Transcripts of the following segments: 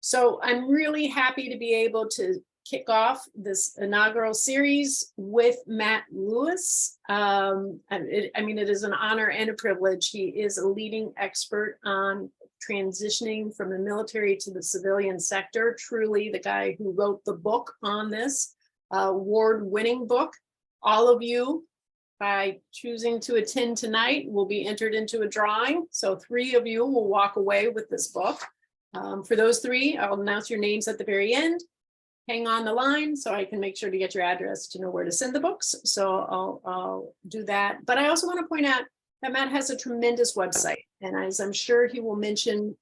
So I'm really happy to be able to kick off this inaugural series with Matt Lewis. It is an honor and a privilege. He is a leading expert on transitioning from the military to the civilian sector. Truly the guy who wrote the book on this award-winning book. All of you, by choosing to attend tonight, will be entered into a drawing. So 3 of you will walk away with this book. For those 3, I'll announce your names at the very end. Hang on the line so I can make sure to get your address to know where to send the books. So I'll do that. But I also want to point out that Matt has a tremendous website. And as I'm sure he will mention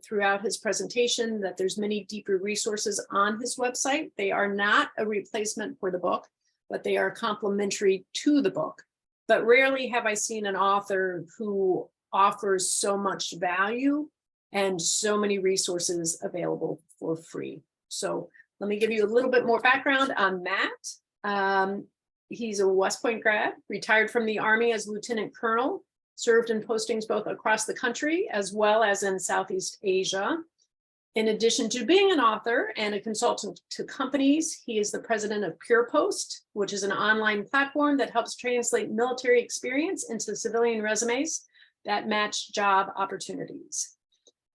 throughout his presentation, that there's many deeper resources on his website. They are not a replacement for the book, but they are complementary to the book. But rarely have I seen an author who offers so much value and so many resources available for free. So let me give you a little bit more background on Matt. He's a West Point grad, retired from the Army as Lieutenant Colonel, served in postings both across the country as well as in Southeast Asia. In addition to being an author and a consultant to companies, he is the president of Purepost, which is an online platform that helps translate military experience into civilian resumes that match job opportunities.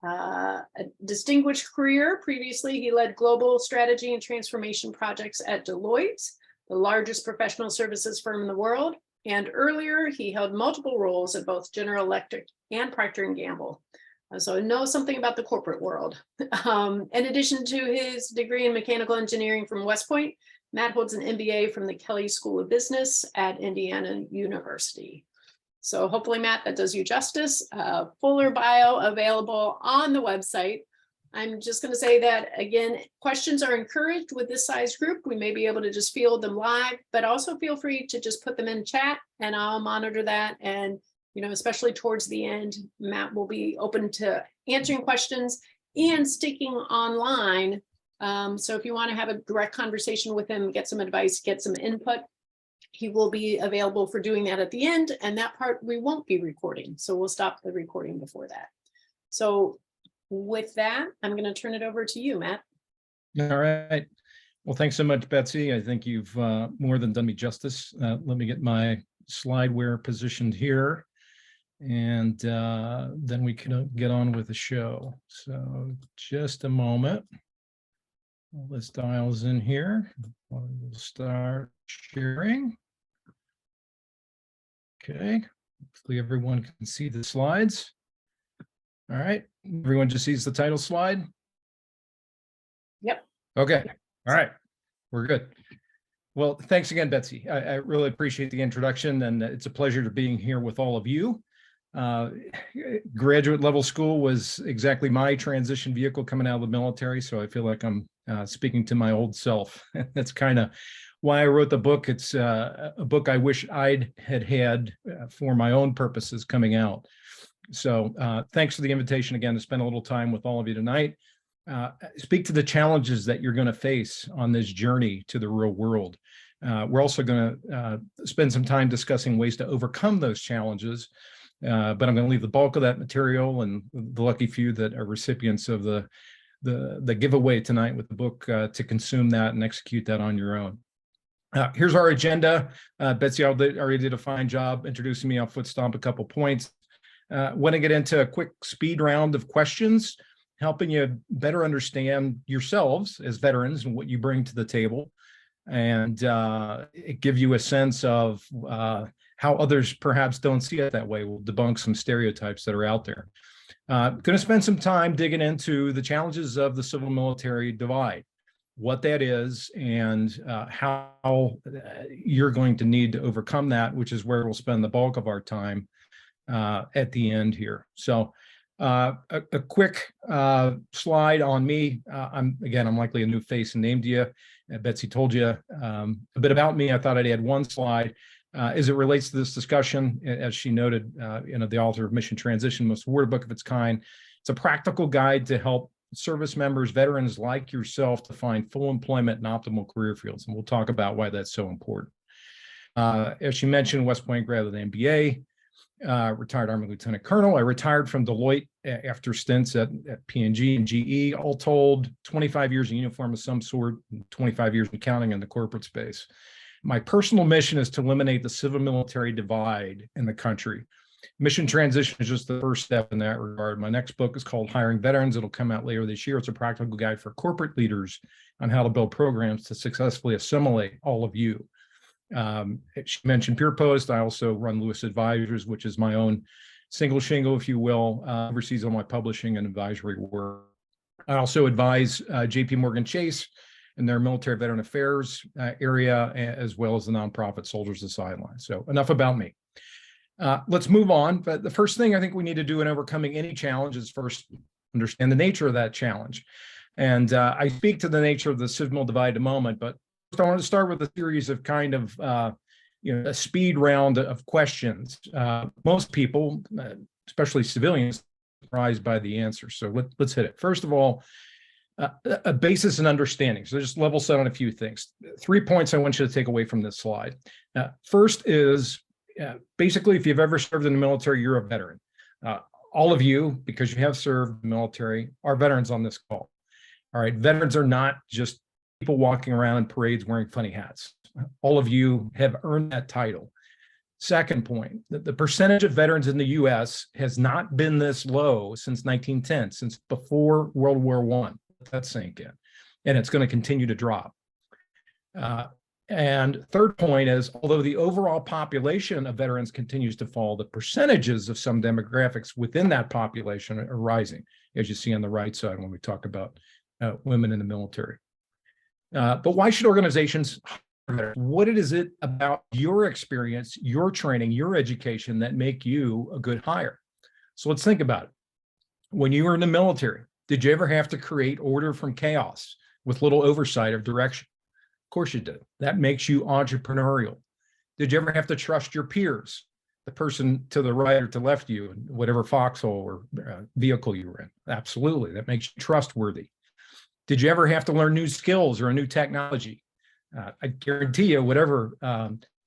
A distinguished career. Previously, he led global strategy and transformation projects at Deloitte, the largest professional services firm in the world. And earlier, he held multiple roles at both General Electric and Procter & Gamble. So I know something about the corporate world. In addition to his degree in mechanical engineering from West Point, Matt holds an MBA from the Kelley School of Business at Indiana University. So hopefully, Matt, that does you justice. Fuller bio available on the website. I'm just going to say that, again, questions are encouraged with this size group. We may be able to just field them live, but also feel free to just put them in chat and I'll monitor that. And, especially towards the end, Matt will be open to answering questions and sticking online. So if you want to have a direct conversation with him, get some advice, get some input, he will be available for doing that at the end, and that part we won't be recording. So we'll stop the recording before that. So with that, I'm going to turn it over to you, Matt. All right. Well, thanks so much, Betsy. I think you've more than done me justice. Let me get my slideware positioned here, and then we can get on with the show. So just a moment. All this dials in here. We'll start sharing. Okay, hopefully everyone can see the slides. All right, everyone just sees the title slide? Yep. Okay, all right, we're good. Well, thanks again, Betsy. I really appreciate the introduction, and it's a pleasure to being here with all of you. Graduate level school was exactly my transition vehicle coming out of the military, so I feel like I'm speaking to my old self. That's kind of why I wrote the book. It's a book I wish I'd had for my own purposes coming out. So thanks for the invitation again to spend a little time with all of you tonight. Speak to the challenges that you're going to face on this journey to the real world. We're also going to spend some time discussing ways to overcome those challenges. But I'm going to leave the bulk of that material and the lucky few that are recipients of the giveaway tonight with the book to consume that and execute that on your own. Here's our agenda. Betsy already did a fine job introducing me. I'll foot stomp a couple points. Want to get into a quick speed round of questions, helping you better understand yourselves as veterans and what you bring to the table, and give you a sense of how others perhaps don't see it that way. We'll debunk some stereotypes that are out there. Going to spend some time digging into the challenges of the civil military divide, what that is, and how you're going to need to overcome that, which is where we'll spend the bulk of our time at the end here. So a quick slide on me. I'm likely a new face and name to you. Betsy told you a bit about me. I thought I'd add one slide as it relates to this discussion. As she noted, the author of Mission Transition, most awarded book of its kind. It's a practical guide to help service members, veterans like yourself, to find full employment and optimal career fields. And we'll talk about why that's so important. As she mentioned, West Point grad with an MBA. retired Army Lieutenant Colonel. I retired from Deloitte after stints at P&G and GE, all told 25 years in uniform of some sort, 25 years in counting in the corporate space. My personal mission is to eliminate the civil military divide in the country. Mission transition is just the first step in that regard. My next book is called Hiring Veterans. It'll come out later this year. It's a practical guide for corporate leaders on how to build programs to successfully assimilate all of you. She mentioned Purepost. I also run Lewis Advisors, which is my own single shingle, if you will, oversees all my publishing and advisory work. I also advise JP Morgan Chase in their military veteran affairs area, as well as the nonprofit Soldiers of the Sideline. So enough about me. Let's move on. But the first thing I think we need to do in overcoming any challenge is first understand the nature of that challenge. And I speak to the nature of the civil divide in a moment, but first I want to start with a series of kind of, a speed round of questions. Most people, especially civilians, are surprised by the answer. So let's hit it. First of all, a basis in understanding. So just level set on a few things. 3 points I want you to take away from this slide. First is basically, if you've ever served in the military, you're a veteran. All of you, because you have served the military, are veterans on this call. All right, veterans are not just people walking around in parades wearing funny hats. All of you have earned that title. Second point, the percentage of veterans in the U.S. has not been this low since 1910, since before World War I. Let that sink in. And it's going to continue to drop. And third point is, although the overall population of veterans continues to fall, the percentages of some demographics within that population are rising, as you see on the right side when we talk about women in the military. But why should organizations hire veterans? What is it about your experience, your training, your education that make you a good hire? So let's think about it. When you were in the military, did you ever have to create order from chaos with little oversight of direction? Of course you did. That makes you entrepreneurial. Did you ever have to trust your peers, the person to the right or to left of you, in whatever foxhole or vehicle you were in? Absolutely. That makes you trustworthy. Did you ever have to learn new skills or a new technology? I guarantee you, whatever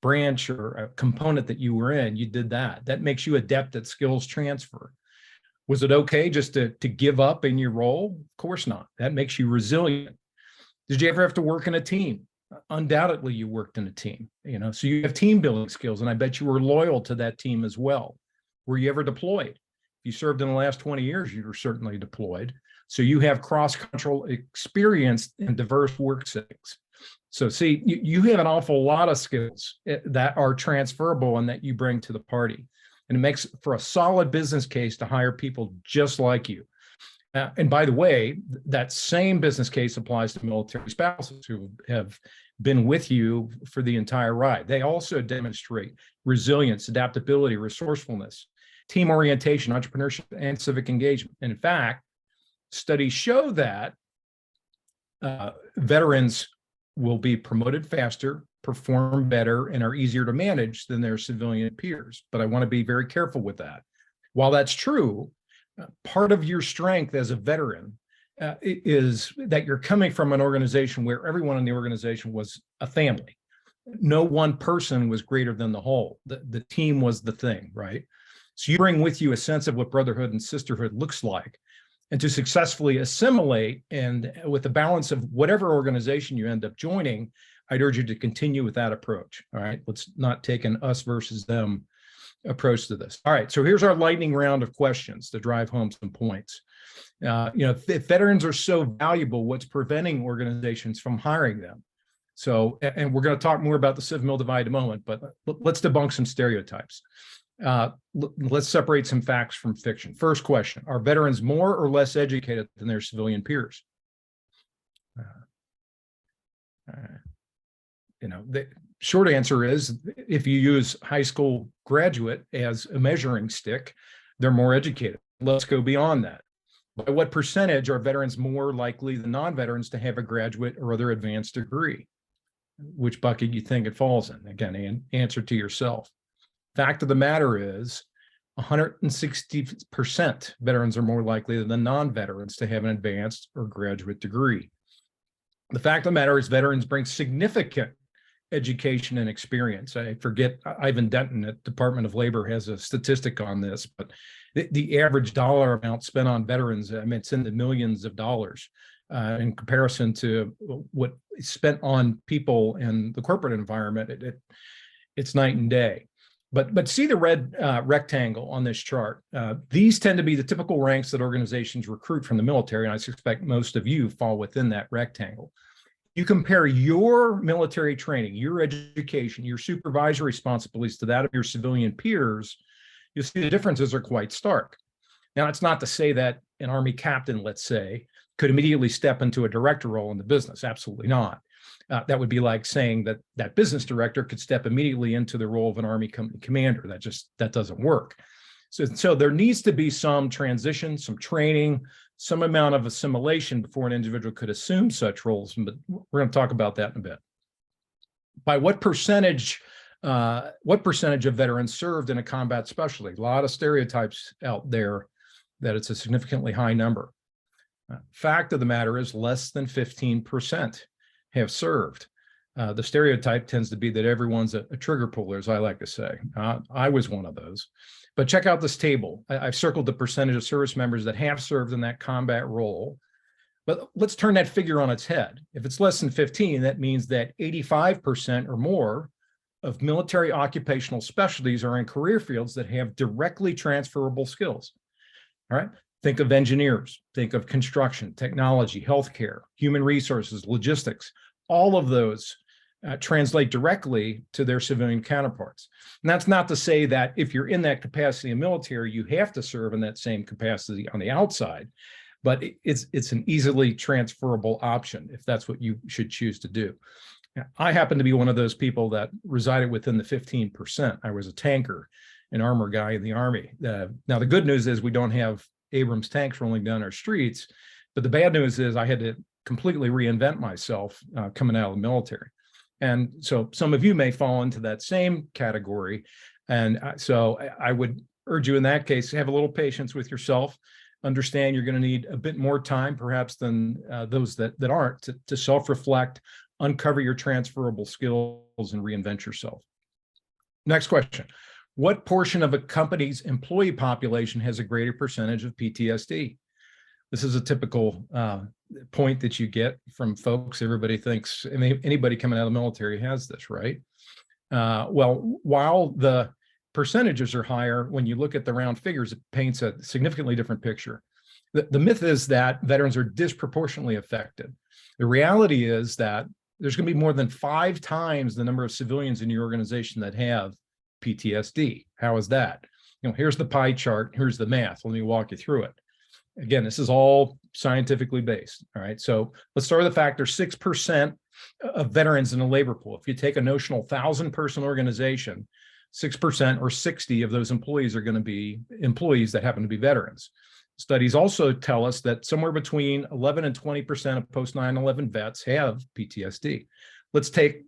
branch or component that you were in, you did that. That makes you adept at skills transfer. Was it okay just to give up in your role? Of course not. That makes you resilient. Did you ever have to work in a team? Undoubtedly, you worked in a team, so you have team building skills, and I bet you were loyal to that team as well. Were you ever deployed? If you served in the last 20 years, you were certainly deployed. So you have cross-cultural experience in diverse work settings. So see, you have an awful lot of skills that are transferable and that you bring to the party. And it makes for a solid business case to hire people just like you. And by the way, that same business case applies to military spouses who have been with you for the entire ride. They also demonstrate resilience, adaptability, resourcefulness, team orientation, entrepreneurship, and civic engagement. And in fact, studies show that veterans will be promoted faster, perform better, and are easier to manage than their civilian peers. But I want to be very careful with that. While that's true, part of your strength as a veteran is that you're coming from an organization where everyone in the organization was a family. No one person was greater than the whole. The team was the thing, right? So you bring with you a sense of what brotherhood and sisterhood looks like. And to successfully assimilate, and with the balance of whatever organization you end up joining, I'd urge you to continue with that approach. All right, let's not take an us versus them approach to this. All right, so here's our lightning round of questions to drive home some points. If veterans are so valuable, what's preventing organizations from hiring them? So, and we're going to talk more about the civil divide in a moment, but let's debunk some stereotypes. Let's separate some facts from fiction. First question, are veterans more or less educated than their civilian peers? The short answer is, if you use high school graduate as a measuring stick, they're more educated. Let's go beyond that. By what percentage are veterans more likely than non-veterans to have a graduate or other advanced degree? Which bucket you think it falls in? Again, answer to yourself. Fact of the matter is 160% veterans are more likely than non-veterans to have an advanced or graduate degree. The fact of the matter is veterans bring significant education and experience. I forget, Ivan Denton at Department of Labor has a statistic on this, but the average dollar amount spent on veterans, I mean, it's in the millions of dollars in comparison to what is spent on people in the corporate environment. It's night and day. But see the red rectangle on this chart. These tend to be the typical ranks that organizations recruit from the military, and I suspect most of you fall within that rectangle. You compare your military training, your education, your supervisory responsibilities to that of your civilian peers, you'll see the differences are quite stark. Now, it's not to say that an Army captain, let's say, could immediately step into a director role in the business. Absolutely not. That would be like saying that that business director could step immediately into the role of an Army commander. That doesn't work. So there needs to be some transition, some training, some amount of assimilation before an individual could assume such roles. But we're going to talk about that in a bit. By what percentage of veterans served in a combat specialty? A lot of stereotypes out there that it's a significantly high number. Fact of the matter is less than 15% have served. The stereotype tends to be that everyone's a trigger puller, as I like to say. I was one of those. But check out this table. I've circled the percentage of service members that have served in that combat role. But let's turn that figure on its head. If it's less than 15, that means that 85% or more of military occupational specialties are in career fields that have directly transferable skills. All right. Think of engineers, think of construction, technology, healthcare, human resources, logistics. All of those translate directly to their civilian counterparts. And that's not to say that if you're in that capacity in military, you have to serve in that same capacity on the outside, but it's an easily transferable option if that's what you should choose to do. I happen to be one of those people that resided within the 15%. I was a tanker, an armor guy in the Army. Now, the good news is we don't have Abrams tanks rolling down our streets, but the bad news is I had to completely reinvent myself coming out of the military. And so some of you may fall into that same category. And so I would urge you in that case, have a little patience with yourself. Understand you're going to need a bit more time, perhaps, than those that aren't, to self-reflect, uncover your transferable skills, and reinvent yourself. Next question. What portion of a company's employee population has a greater percentage of PTSD? This is a typical point that you get from folks. Everybody thinks, anybody coming out of the military has this, right? Well, while the percentages are higher, when you look at the round figures, it paints a significantly different picture. The myth is that veterans are disproportionately affected. The reality is that there's going to be more than 5 times the number of civilians in your organization that have PTSD. How is that? Here's the pie chart. Here's the math. Let me walk you through it. Again, this is all scientifically based. All right. So let's start with the fact there's 6% of veterans in the labor pool. If you take a notional 1,000-person organization, 6% or 60 of those employees are going to be employees that happen to be veterans. Studies also tell us that somewhere between 11 and 20% of post 9/11 vets have PTSD. Let's take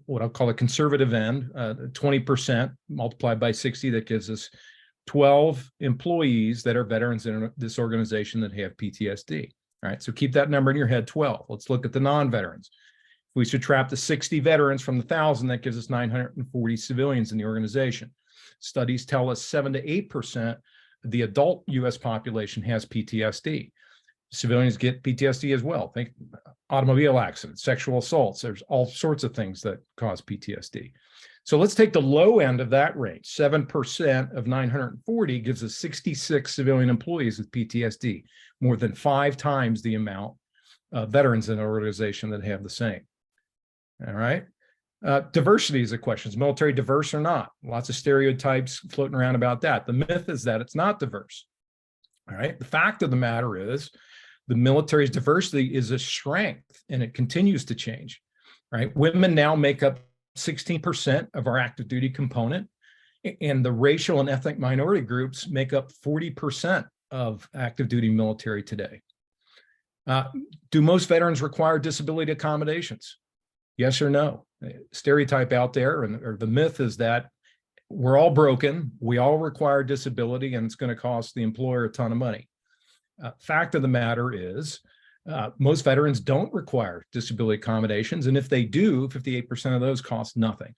what I'll call a conservative end, 20% multiplied by 60, that gives us 12 employees that are veterans in this organization that have PTSD. All right, so keep that number in your head, 12. Let's look at the non-veterans. If we subtract the 60 veterans from the 1,000, that gives us 940 civilians in the organization. Studies tell us 7 to 8% of the adult U.S. population has PTSD. Civilians get PTSD as well. Think automobile accidents, sexual assaults. There's all sorts of things that cause PTSD. So let's take the low end of that range. 7% of 940 gives us 66 civilian employees with PTSD, more than 5 times the amount of veterans in an organization that have the same. All right. Diversity is a question. Is military diverse or not? Lots of stereotypes floating around about that. The myth is that it's not diverse. All right. The fact of the matter is the military's diversity is a strength, and it continues to change. Right. Women now make up 16% of our active duty component, and the racial and ethnic minority groups make up 40% of active duty military today. Do most veterans require disability accommodations? Yes or no? Stereotype out there, or the myth is that we're all broken, we all require disability, and it's going to cost the employer a ton of money. Fact of the matter is, Most veterans don't require disability accommodations, and if they do, 58% of those cost nothing.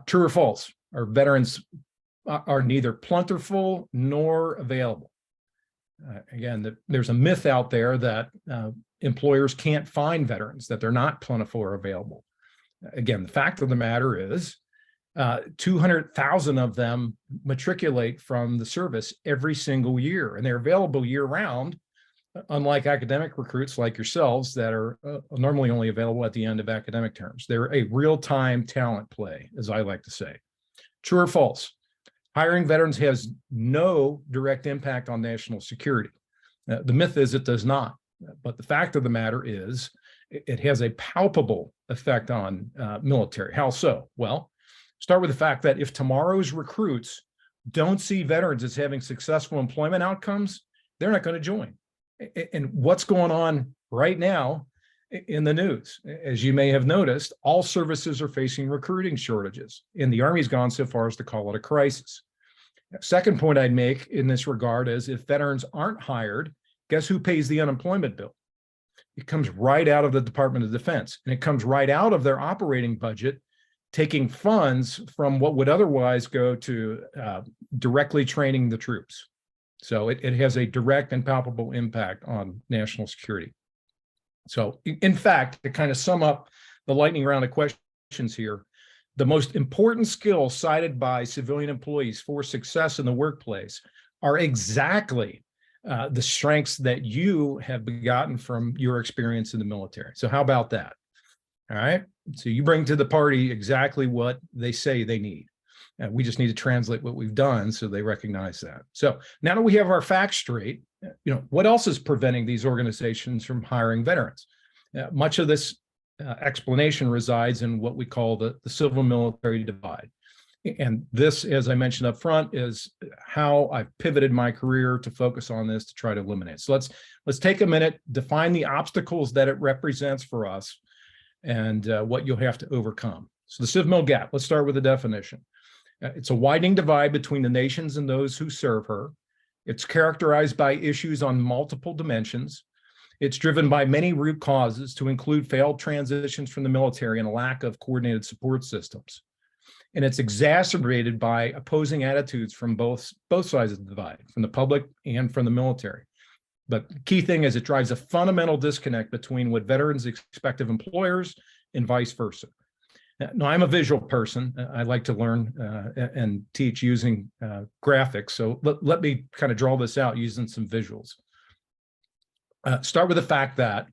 True or false? Our veterans are neither plentiful nor available. Again, there's a myth out there that employers can't find veterans, that they're not plentiful or available. Again, the fact of the matter is 200,000 of them matriculate from the service every single year, and they're available year round, unlike academic recruits like yourselves that are normally only available at the end of academic terms. They're a real-time talent play, as I like to say. True or false? Hiring veterans has no direct impact on national security. The myth is it does not, but the fact of the matter is it has a palpable effect on military. How so? Well, start with the fact that if tomorrow's recruits don't see veterans as having successful employment outcomes, they're not going to join. And what's going on right now in the news, as you may have noticed, all services are facing recruiting shortages, and the Army's gone so far as to call it a crisis. Second point I'd make in this regard is if veterans aren't hired, guess who pays the unemployment bill? It comes right out of the Department of Defense, and it comes right out of their operating budget, taking funds from what would otherwise go to directly training the troops. So it has a direct and palpable impact on national security. So in fact, to kind of sum up the lightning round of questions here, the most important skills cited by civilian employees for success in the workplace are exactly the strengths that you have begotten from your experience in the military. So how about that? All right. So you bring to the party exactly what they say they need. We just need to translate what we've done so they recognize that. So now that we have our facts straight, what else is preventing these organizations from hiring veterans? Much of this explanation resides in what we call the civil military divide. And this, as I mentioned up front, is how I've pivoted my career to focus on this to try to eliminate. So let's take a minute, define the obstacles that it represents for us and what you'll have to overcome. So the civil mil gap, let's start with the definition. It's a widening divide between the nations and those who serve her. It's characterized by issues on multiple dimensions. It's driven by many root causes to include failed transitions from the military and a lack of coordinated support systems. And it's exacerbated by opposing attitudes from both sides of the divide, from the public and from the military. But the key thing is it drives a fundamental disconnect between what veterans expect of employers and vice versa. Now, I'm a visual person. I like to learn and teach using graphics. So let me kind of draw this out using some visuals. Start with the fact that,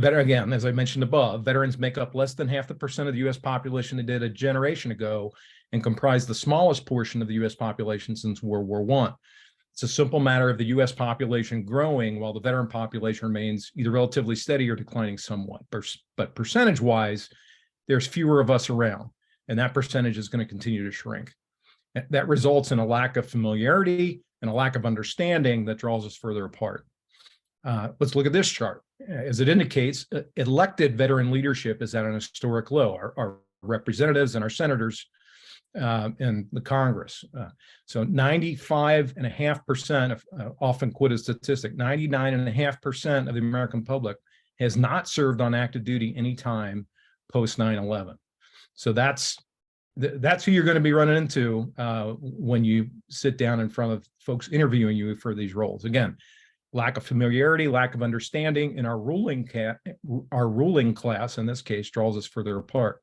again, as I mentioned above, veterans make up less than 0.5% of the U.S. population they did a generation ago and comprise the smallest portion of the U.S. population since World War I. It's a simple matter of the U.S. population growing while the veteran population remains either relatively steady or declining somewhat. But percentage-wise, there's fewer of us around, and that percentage is going to continue to shrink. That results in a lack of familiarity and a lack of understanding that draws us further apart. Let's look at this chart. As it indicates, elected veteran leadership is at an historic low. Our representatives and our senators in the Congress. So 95.5%, often quoted statistic, 99.5% of the American public has not served on active duty any time post 9/11. So that's who you're going to be running into when you sit down in front of folks interviewing you for these roles. Again, lack of familiarity, lack of understanding, and our ruling class in this case draws us further apart.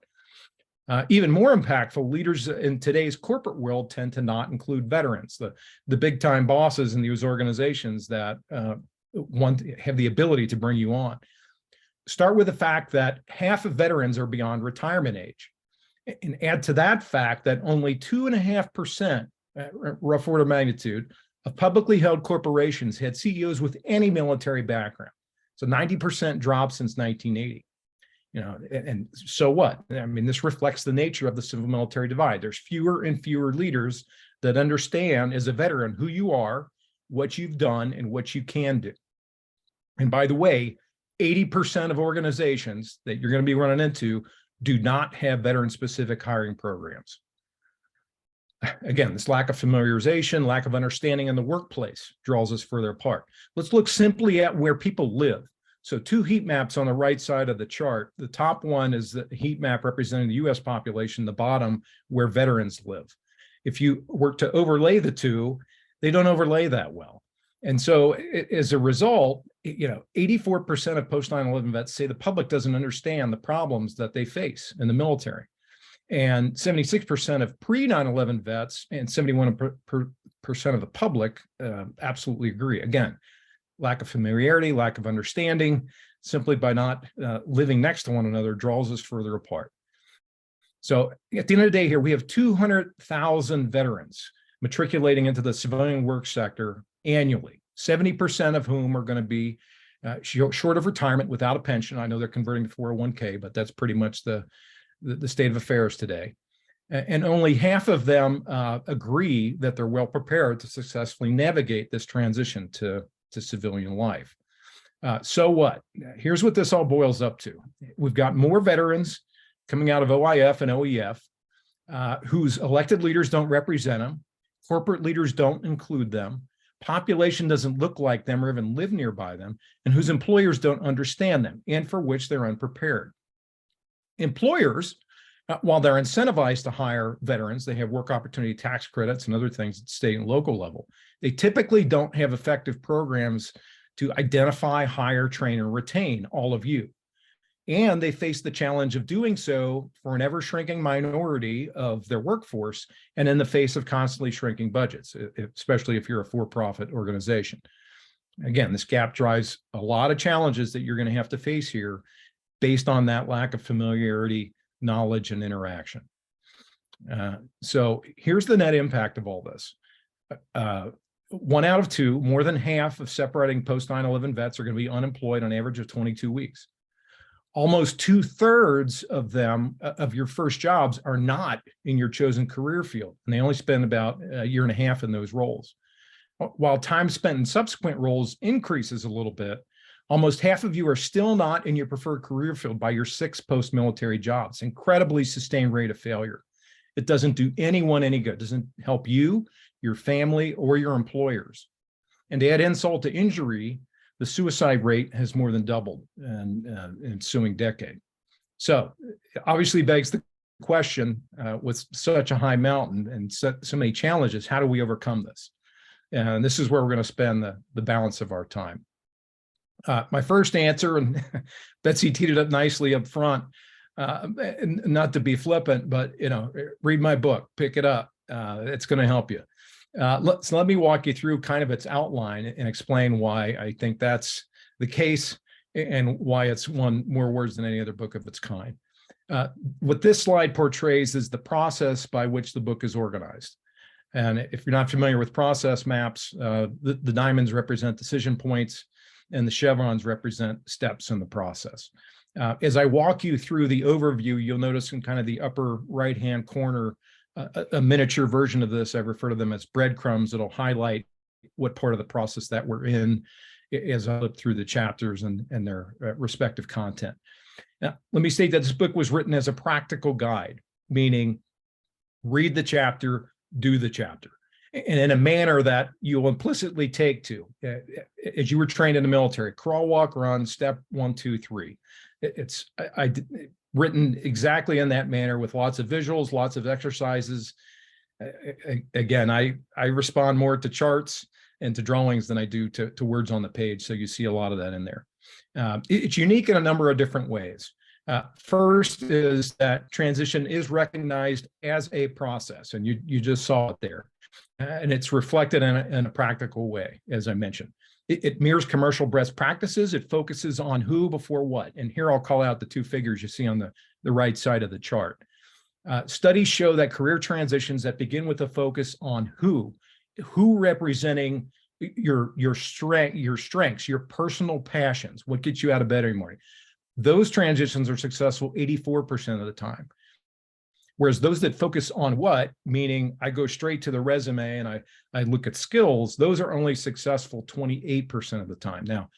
Even more impactful, leaders in today's corporate world tend to not include veterans, the big time bosses in these organizations that have the ability to bring you on. Start with the fact that half of veterans are beyond retirement age, and add to that fact that only 2.5%, rough order of magnitude, of publicly held corporations had CEOs with any military background. So 90% drop since 1980. And so what? I mean, this reflects the nature of the civil military divide. There's fewer and fewer leaders that understand as a veteran who you are, what you've done, and what you can do. And by the way, 80% of organizations that you're going to be running into do not have veteran-specific hiring programs. Again, this lack of familiarization, lack of understanding in the workplace draws us further apart. Let's look simply at where people live. So 2 heat maps on the right side of the chart. The top one is the heat map representing the US population, the bottom where veterans live. If you were to overlay the two, they don't overlay that well. And so as a result, 84% of post 9/11 vets say the public doesn't understand the problems that they face in the military. And 76% of pre 9/11 vets and 71% of the public absolutely agree. Again, lack of familiarity, lack of understanding, simply by not living next to one another draws us further apart. So at the end of the day here, we have 200,000 veterans matriculating into the civilian work sector annually, 70% of whom are going to be short of retirement without a pension. I know they're converting to 401k, but that's pretty much the state of affairs today. And only half of them agree that they're well prepared to successfully navigate this transition to civilian life. So what? Here's what this all boils up to. We've got more veterans coming out of OIF and OEF whose elected leaders don't represent them, corporate leaders don't include them, population doesn't look like them or even live nearby them, and whose employers don't understand them, and for which they're unprepared. Employers, while they're incentivized to hire veterans, they have work opportunity tax credits and other things at state and local level. They typically don't have effective programs to identify, hire, train, and retain all of you. And they face the challenge of doing so for an ever-shrinking minority of their workforce and in the face of constantly shrinking budgets, especially if you're a for-profit organization. Again, this gap drives a lot of challenges that you're going to have to face here based on that lack of familiarity, knowledge, and interaction. So here's the net impact of all this. 1 out of 2, more than half of separating post 9/11 vets are going to be unemployed on average of 22 weeks. Almost 2/3 of them, of your first jobs, are not in your chosen career field, and they only spend about a year and a half in those roles. While time spent in subsequent roles increases a little bit, almost half of you are still not in your preferred career field by your 6 post-military jobs. Incredibly sustained rate of failure. It doesn't do anyone any good. It doesn't help you, your family, or your employers. And to add insult to injury, the suicide rate has more than doubled in ensuing decade. So obviously begs the question, with such a high mountain and so many challenges, how do we overcome this? And this is where we're going to spend the balance of our time. My first answer, and Betsy teed it up nicely up front, and not to be flippant, but read my book, pick it up. It's going to help you. So let me walk you through kind of its outline and explain why I think that's the case and why it's won more words than any other book of its kind. What this slide portrays is the process by which the book is organized. And if you're not familiar with process maps, the diamonds represent decision points and the chevrons represent steps in the process. As I walk you through the overview, you'll notice in kind of the upper right-hand corner, a miniature version of this. I refer to them as breadcrumbs. It'll highlight what part of the process that we're in as I look through the chapters and their respective content. Now, let me state that this book was written as a practical guide, meaning read the chapter, do the chapter, and in a manner that you'll implicitly take to, as you were trained in the military: crawl, walk, run, step 1, 2, 3. It's written exactly in that manner with lots of visuals, lots of exercises. Again, I respond more to charts and to drawings than I do to words on the page. So you see a lot of that in there. It's unique in a number of different ways. First is that transition is recognized as a process, and you just saw it there. And it's reflected in a practical way, as I mentioned. It mirrors commercial best practices. It focuses on who before what. And here I'll call out the 2 figures you see on the right side of the chart. Studies show that career transitions that begin with a focus on who representing your strengths, your personal passions, what gets you out of bed every morning. Those transitions are successful 84% of the time. Whereas those that focus on what, meaning I go straight to the resume and I look at skills, those are only successful 28% of the time. Now,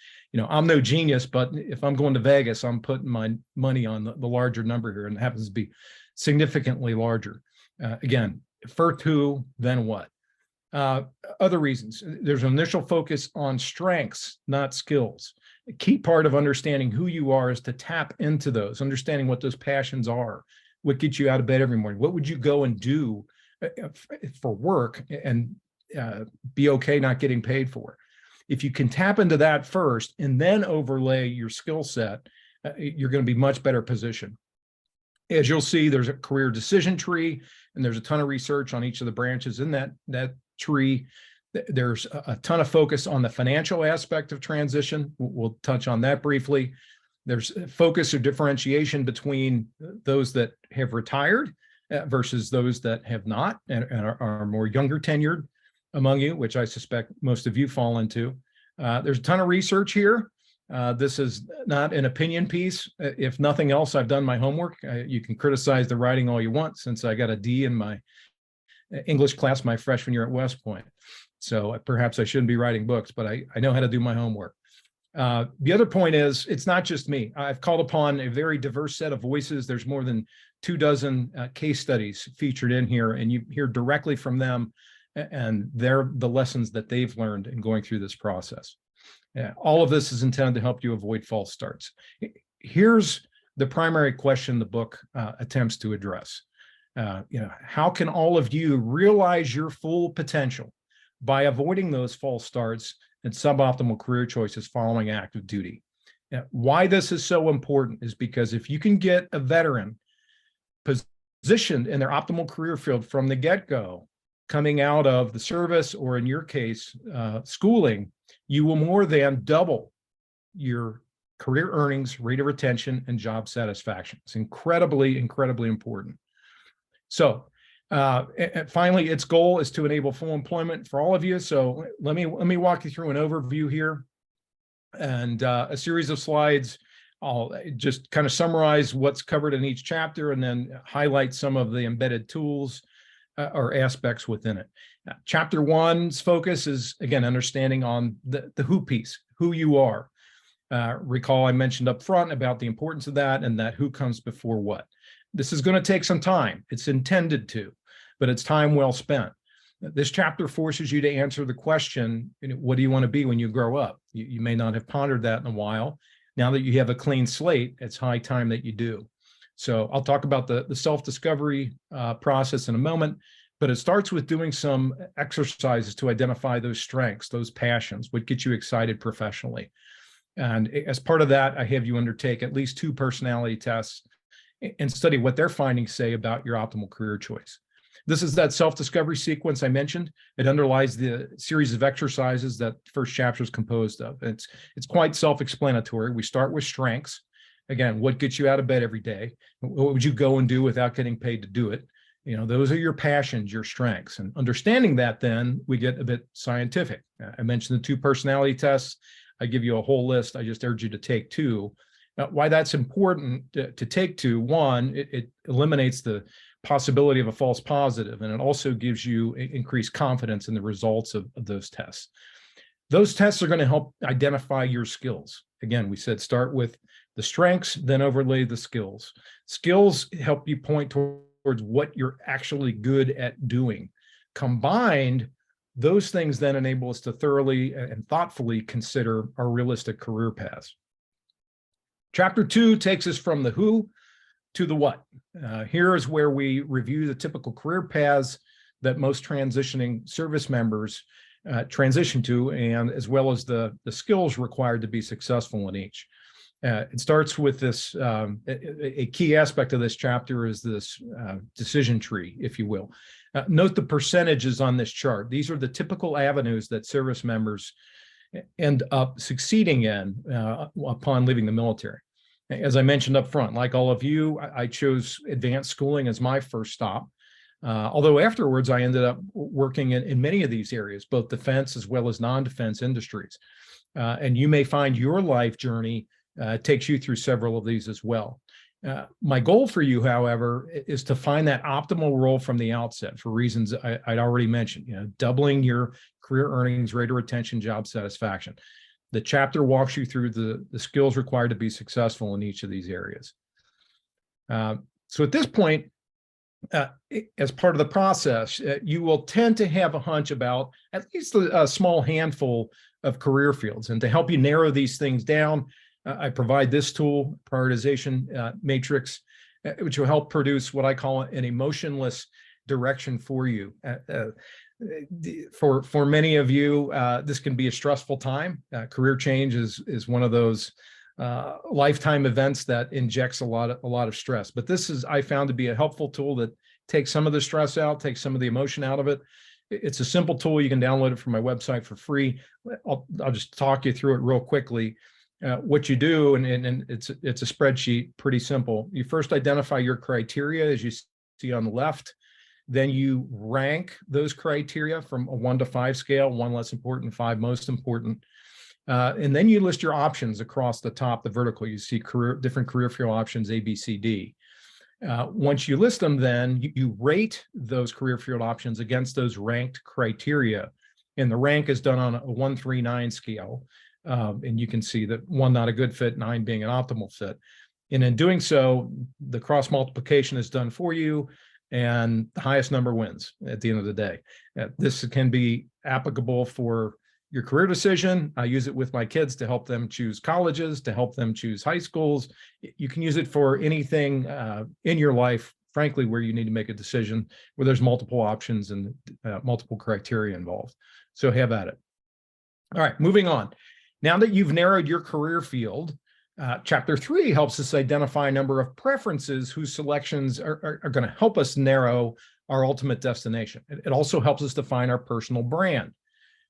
I'm no genius, but if I'm going to Vegas, I'm putting my money on the larger number here, and it happens to be significantly larger. Again, First who, then what? Other reasons, there's an initial focus on strengths, not skills. A key part of understanding who you are is to tap into those, understanding what those passions are, what gets you out of bed every morning, what would you go and do for work and be okay not getting paid for. If you can tap into that first and then overlay your skill set, you're going to be much better positioned. As you'll see, there's a career decision tree, and there's a ton of research on each of the branches in that tree. There's a ton of focus on the financial aspect of transition. We'll touch on that briefly. There's focus or differentiation between those that have retired versus those that have not and are more younger tenured among you, which I suspect most of you fall into. There's a ton of research here. This is not an opinion piece. If nothing else, I've done my homework. You can criticize the writing all you want, since I got a D in my English class my freshman year at West Point. So perhaps I shouldn't be writing books, but I know how to do my homework. The other point is, it's not just me. I've called upon a very diverse set of voices. There's more than 24 case studies featured in here, and you hear directly from them and they're the lessons that they've learned in going through this process. All of this is intended to help you avoid false starts. Here's the primary question the book attempts to address. How can all of you realize your full potential by avoiding those false starts and suboptimal career choices following active duty? Why this is so important is because if you can get a veteran positioned in their optimal career field from the get-go, coming out of the service, or in your case, schooling, you will more than double your career earnings, rate of retention, and job satisfaction. It's incredibly, incredibly important. So and finally, its goal is to enable full employment for all of you. So let me walk you through an overview here and a series of slides. I'll just kind of summarize what's covered in each chapter and then highlight some of the embedded tools or aspects within it. Chapter 1's focus is, again, understanding on the who piece, who you are. Recall I mentioned up front about the importance of that, and that who comes before what. This is going to take some time. It's intended to, but it's time well spent. This chapter forces you to answer the question, what do you want to be when you grow up? You may not have pondered that in a while. Now that you have a clean slate, it's high time that you do. So I'll talk about the self-discovery process in a moment, but it starts with doing some exercises to identify those strengths, those passions, what gets you excited professionally. And as part of that, I have you undertake at least 2 personality tests and study what their findings say about your optimal career choice. This is that self-discovery sequence I mentioned. It underlies the series of exercises that the first chapter is composed of. It's quite self-explanatory. We start with strengths. Again, what gets you out of bed every day? What would you go and do without getting paid to do it? Those are your passions, your strengths. And understanding that, then we get a bit scientific. I mentioned the 2 personality tests. I give you a whole list. I just urge you to take 2. Why that's important to take 2, one, it eliminates the possibility of a false positive, and it also gives you increased confidence in the results of those tests. Those tests are going to help identify your skills. Again, we said start with the strengths, then overlay the skills. Skills help you point towards what you're actually good at doing. Combined, those things then enable us to thoroughly and thoughtfully consider our realistic career paths. Chapter 2 takes us from the who to the what. Here is where we review the typical career paths that most transitioning service members transition to, and as well as the skills required to be successful in each. It starts with this, a key aspect of this chapter is this decision tree, if you will. Note the percentages on this chart. These are the typical avenues that service members end up succeeding in upon leaving the military. As I mentioned up front, like all of you, I chose advanced schooling as my first stop. Although afterwards, I ended up working in many of these areas, both defense as well as non-defense industries. And you may find your life journey takes you through several of these as well. My goal for you, however, is to find that optimal role from the outset for reasons I'd already mentioned, doubling your career earnings, rate of retention, job satisfaction. The chapter walks you through the skills required to be successful in each of these areas. So at this point, As part of the process, you will tend to have a hunch about at least a small handful of career fields. And to help you narrow these things down, I provide this tool, prioritization matrix, which will help produce what I call an emotionless direction for you. For many of you, this can be a stressful time. Career change is one of those lifetime events that injects a lot of stress. But this is, I found, to be a helpful tool that takes some of the stress out, takes some of the emotion out of it. It's a simple tool. You can download it from my website for free. I'll just talk you through it real quickly. What you do, and it's a spreadsheet, pretty simple. You first identify your criteria, as you see on the left. Then you rank those criteria from a 1 to 5 scale, 1 less important, 5 most important. And then you list your options across the top, the vertical. You see different career field options, A, B, C, D. Once you list them, then you rate those career field options against those ranked criteria. And the rank is done on a 1, 3, 9 scale. And you can see that 1 not a good fit, 9 being an optimal fit. And in doing so, the cross multiplication is done for you, and the highest number wins at the end of the day. This can be applicable for your career decision. I use it with my kids to help them choose colleges, to help them choose high schools. You can use it for anything in your life, frankly, where you need to make a decision, where there's multiple options and multiple criteria involved. So have at it. All right, moving on. Now that you've narrowed your career field, Chapter 3 helps us identify a number of preferences whose selections are going to help us narrow our ultimate destination. It also helps us define our personal brand,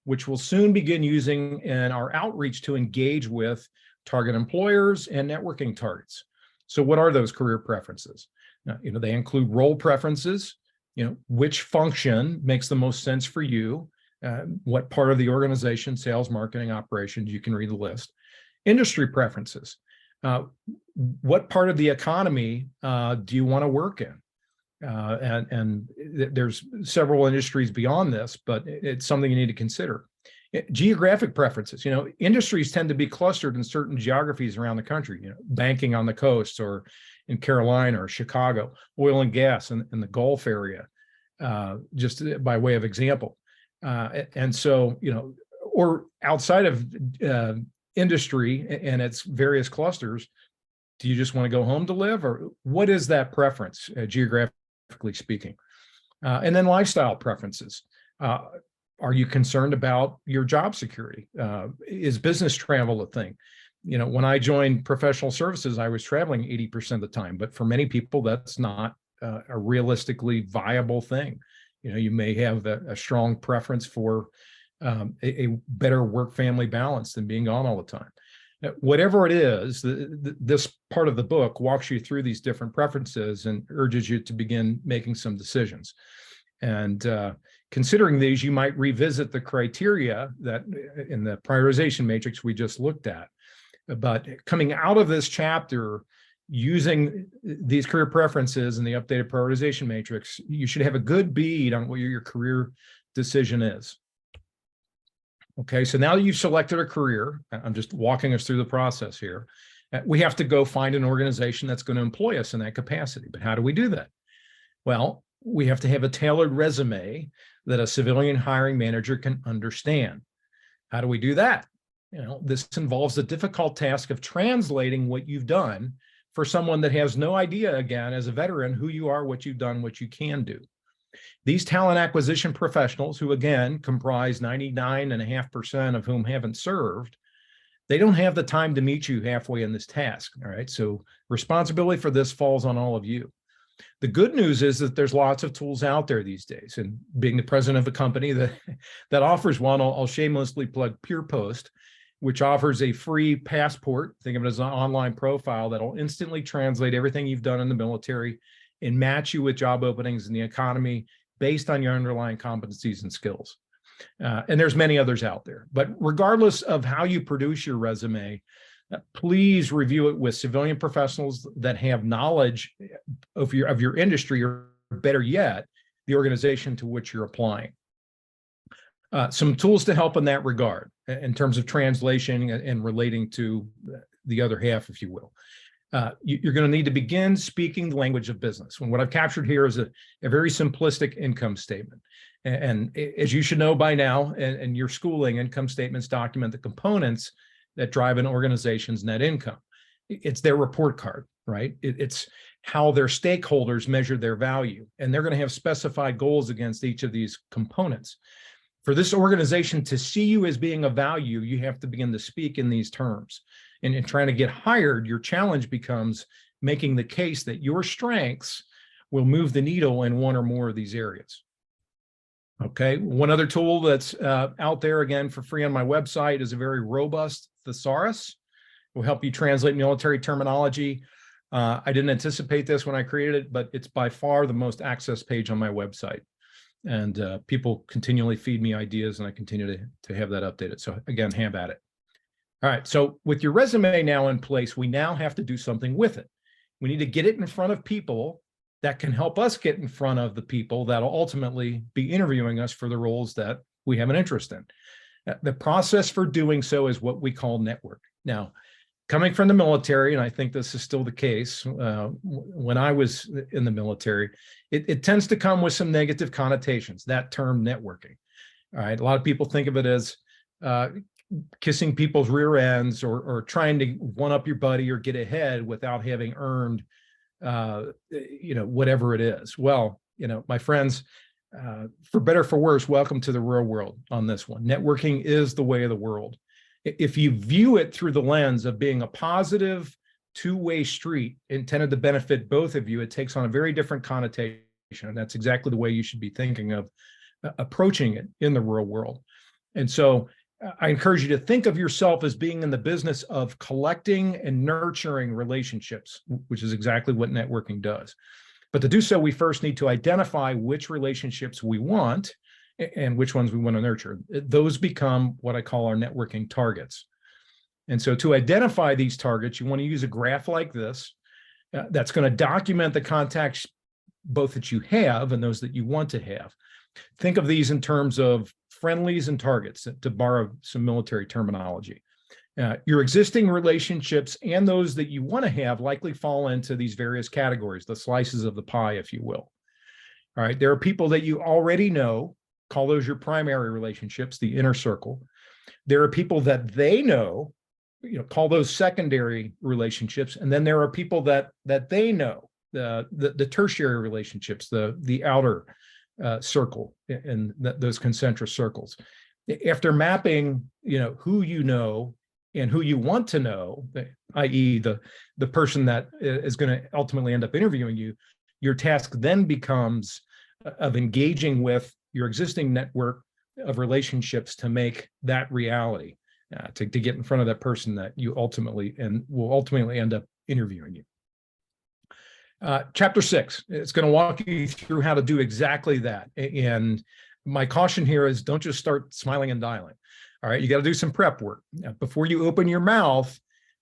which we'll soon begin using in our outreach to engage with target employers and networking targets. So what are those career preferences? Now, they include role preferences, which function makes the most sense for you, what part of the organization, sales, marketing, operations, you can read the list. Industry preferences. What part of the economy do you want to work in? And there's several industries beyond this, but it's something you need to consider. Geographic preferences. Industries tend to be clustered in certain geographies around the country. Banking on the coast, or in Carolina or Chicago, oil and gas in the Gulf area, just by way of example. And so, or outside of industry and its various clusters, do you just want to go home to live, or what is that preference, geographically speaking? And then lifestyle preferences. Are you concerned about your job security? Is business travel a thing? When I joined professional services, I was traveling 80% of the time, but for many people, that's not a realistically viable thing. You may have a strong preference for a better work-family balance than being gone all the time. Whatever it is, this part of the book walks you through these different preferences and urges you to begin making some decisions. And considering these, you might revisit the criteria that in the prioritization matrix we just looked at. But coming out of this chapter, using these career preferences and the updated prioritization matrix, you should have a good bead on what your career decision is. Okay, so now that you've selected a career, I'm just walking us through the process here. We have to go find an organization that's going to employ us in that capacity. But how do we do that? Well, we have to have a tailored resume that a civilian hiring manager can understand. How do we do that? This involves the difficult task of translating what you've done for someone that has no idea, again, as a veteran, who you are, what you've done, what you can do. These talent acquisition professionals, who again comprise 99.5% of whom haven't served, they don't have the time to meet you halfway in this task. All right, so responsibility for this falls on all of you. The good news is that there's lots of tools out there these days, and being the president of a company that offers one, I'll shamelessly plug Purepost, which offers a free passport. Think of it as an online profile that'll instantly translate everything you've done in the military and match you with job openings in the economy based on your underlying competencies and skills. And there's many others out there. But regardless of how you produce your resume, please review it with civilian professionals that have knowledge of your industry, or better yet, the organization to which you're applying. Some tools to help in that regard, in terms of translation and relating to the other half, if you will. You're going to need to begin speaking the language of business. And what I've captured here is a very simplistic income statement. And as you should know by now, and your schooling, income statements document the components that drive an organization's net income. It's their report card, right? It's how their stakeholders measure their value. And they're going to have specified goals against each of these components. For this organization to see you as being of value, you have to begin to speak in these terms. And in trying to get hired, your challenge becomes making the case that your strengths will move the needle in one or more of these areas. Okay, one other tool that's out there, again, for free on my website is a very robust thesaurus. It will help you translate military terminology. I didn't anticipate this when I created it, but it's by far the most accessed page on my website. And people continually feed me ideas, and I continue to have that updated. So again, have at it. All right, so with your resume now in place, we now have to do something with it. We need to get it in front of people that can help us get in front of the people that'll ultimately be interviewing us for the roles that we have an interest in. The process for doing so is what we call network. Now, coming from the military, and I think this is still the case, when I was in the military, it tends to come with some negative connotations, that term networking. All right, a lot of people think of it as kissing people's rear ends or trying to one-up your buddy or get ahead without having earned whatever it is. Well, my friends, for better or for worse, welcome to the real world on this one. Networking is the way of the world. If you view it through the lens of being a positive two-way street intended to benefit both of you, it takes on a very different connotation. And that's exactly the way you should be thinking of approaching it in the real world. And so I encourage you to think of yourself as being in the business of collecting and nurturing relationships, which is exactly what networking does. But to do so, we first need to identify which relationships we want and which ones we want to nurture. Those become what I call our networking targets. And so to identify these targets, you want to use a graph like this that's going to document the contacts both that you have and those that you want to have. Think of these in terms of friendlies and targets, to borrow some military terminology. Your existing relationships and those that you want to have likely fall into these various categories, the slices of the pie, if you will. All right, there are people that you already know, call those your primary relationships, the inner circle. There are people that they know, call those secondary relationships. And then there are people that they know, the tertiary relationships, the outer circle and those concentric circles. After mapping, who you know and who you want to know, i.e. the person that is going to ultimately end up interviewing you, your task then becomes of engaging with your existing network of relationships to make that reality, to get in front of that person that you ultimately will ultimately end up interviewing you. Chapter 6, it's going to walk you through how to do exactly that. And my caution here is don't just start smiling and dialing. All right, you got to do some prep work. Before you open your mouth,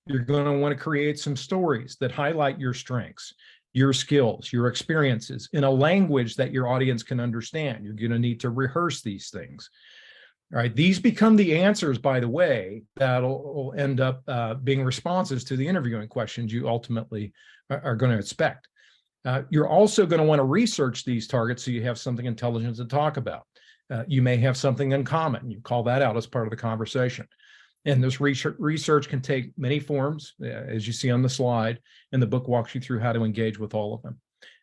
you're going to want to create some stories that highlight your strengths, your skills, your experiences in a language that your audience can understand. You're going to need to rehearse these things. All right, these become the answers, by the way, that'll end up being responses to the interviewing questions you ultimately are going to expect. You're also going to want to research these targets so you have something intelligent to talk about. You may have something in common. You call that out as part of the conversation. And this research can take many forms, as you see on the slide, and the book walks you through how to engage with all of them.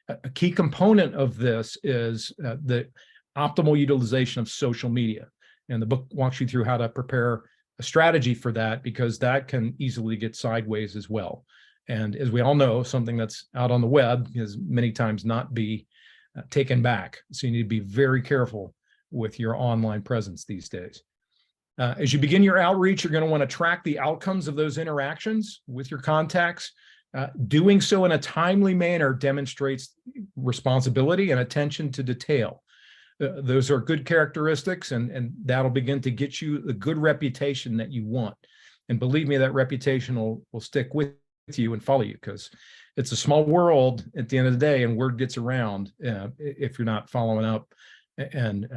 A key component of this is the optimal utilization of social media. And the book walks you through how to prepare a strategy for that, because that can easily get sideways as well. And as we all know, something that's out on the web is many times not be taken back. So you need to be very careful with your online presence these days. As you begin your outreach, you're going to want to track the outcomes of those interactions with your contacts. Doing so in a timely manner demonstrates responsibility and attention to detail. Those are good characteristics, and that'll begin to get you the good reputation that you want. And believe me, that reputation will stick with you and follow you, because it's a small world at the end of the day, and word gets around if you're not following up and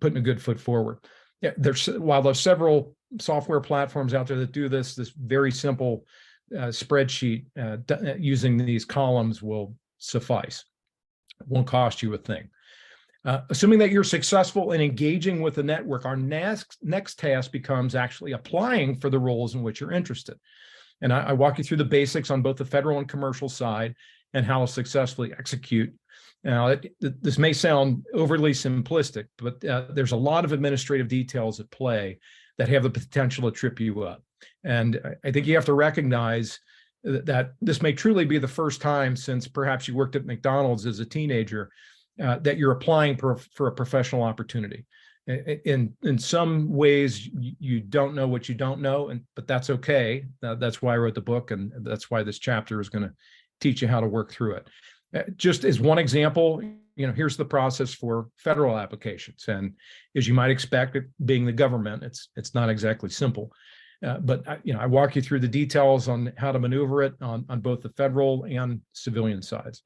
putting a good foot forward. Yeah, while there's several software platforms out there that do this very simple spreadsheet using these columns will suffice. It won't cost you a thing. Assuming that you're successful in engaging with the network, our next task becomes actually applying for the roles in which you're interested. And I walk you through the basics on both the federal and commercial side and how to successfully execute. Now, this may sound overly simplistic, but there's a lot of administrative details at play that have the potential to trip you up. And I think you have to recognize that this may truly be the first time since perhaps you worked at McDonald's as a teenager that you're applying for a professional opportunity. In some ways, you don't know what you don't know, but that's okay. That's why I wrote the book, and that's why this chapter is going to teach you how to work through it. Just as one example, here's the process for federal applications. And as you might expect, it being the government, it's not exactly simple. But I walk you through the details on how to maneuver it on both the federal and civilian sides.